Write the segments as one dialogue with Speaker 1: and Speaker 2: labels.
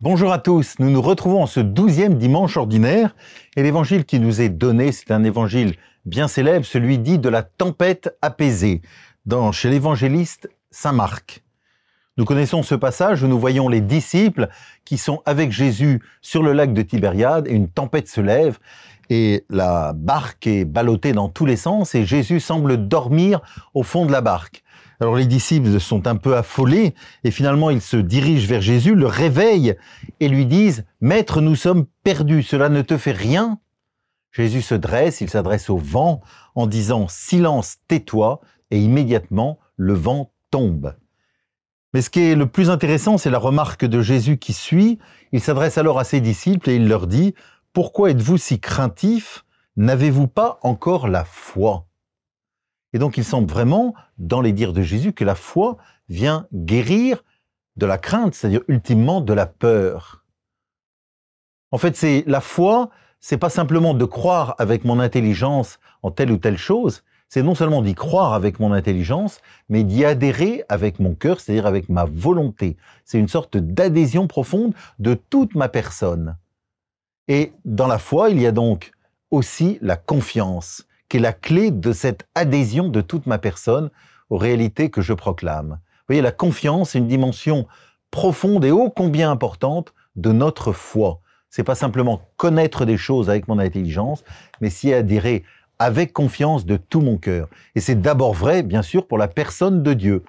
Speaker 1: Bonjour à tous, nous nous retrouvons en ce 12e dimanche ordinaire et l'évangile qui nous est donné, c'est un évangile bien célèbre, celui dit de la tempête apaisée, chez l'évangéliste Saint Marc. Nous connaissons ce passage où nous voyons les disciples qui sont avec Jésus sur le lac de Tibériade et une tempête se lève et la barque est ballottée dans tous les sens et Jésus semble dormir au fond de la barque. Alors les disciples sont un peu affolés et finalement ils se dirigent vers Jésus, le réveillent et lui disent « Maître, nous sommes perdus, cela ne te fait rien ?» Jésus se dresse, il s'adresse au vent en disant « Silence, tais-toi » et immédiatement le vent tombe. Mais ce qui est le plus intéressant, c'est la remarque de Jésus qui suit. Il s'adresse alors à ses disciples et il leur dit « Pourquoi êtes-vous si craintifs? N'avez-vous pas encore la foi ?» Et donc il semble vraiment, dans les dires de Jésus, que la foi vient guérir de la crainte, c'est-à-dire ultimement de la peur. En fait, la foi, c'est pas simplement de croire avec mon intelligence en telle ou telle chose, c'est non seulement d'y croire avec mon intelligence, mais d'y adhérer avec mon cœur, c'est-à-dire avec ma volonté. C'est une sorte d'adhésion profonde de toute ma personne. Et dans la foi, il y a donc aussi la confiance, qui est la clé de cette adhésion de toute ma personne aux réalités que je proclame. Vous voyez, la confiance est une dimension profonde et ô combien importante de notre foi. C'est pas simplement connaître des choses avec mon intelligence, mais s'y adhérer avec confiance de tout mon cœur. Et c'est d'abord vrai, bien sûr, pour la personne de Dieu,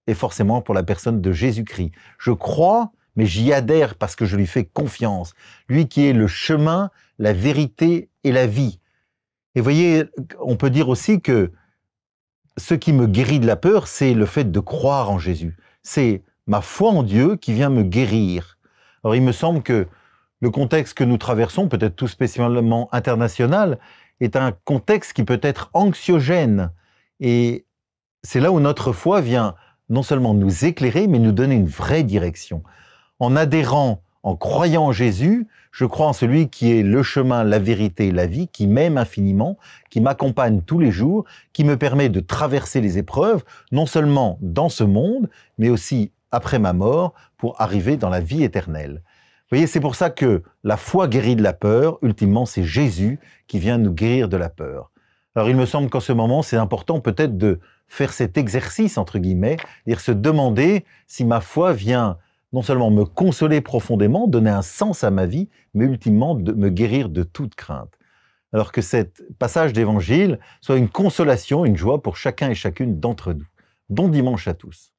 Speaker 1: et forcément pour la personne de Jésus-Christ. Je crois, mais j'y adhère parce que je lui fais confiance. Lui qui est le chemin, la vérité et la vie. Et vous voyez, on peut dire aussi que ce qui me guérit de la peur, c'est le fait de croire en Jésus. C'est ma foi en Dieu qui vient me guérir. Alors il me semble que le contexte que nous traversons, peut-être tout spécialement international, est un contexte qui peut être anxiogène. Et c'est là où notre foi vient non seulement nous éclairer, mais nous donner une vraie direction. En adhérant, en croyant en Jésus, je crois en celui qui est le chemin, la vérité et la vie, qui m'aime infiniment, qui m'accompagne tous les jours, qui me permet de traverser les épreuves, non seulement dans ce monde, mais aussi après ma mort, pour arriver dans la vie éternelle. Vous voyez, c'est pour ça que la foi guérit de la peur. Ultimement, c'est Jésus qui vient nous guérir de la peur. Alors, il me semble qu'en ce moment, c'est important peut-être de faire cet exercice, entre guillemets, c'est-à-dire se demander si ma foi vient non seulement me consoler profondément, donner un sens à ma vie, mais ultimement de me guérir de toute crainte. Alors que cet passage d'évangile soit une consolation, une joie pour chacun et chacune d'entre nous. Bon dimanche à tous.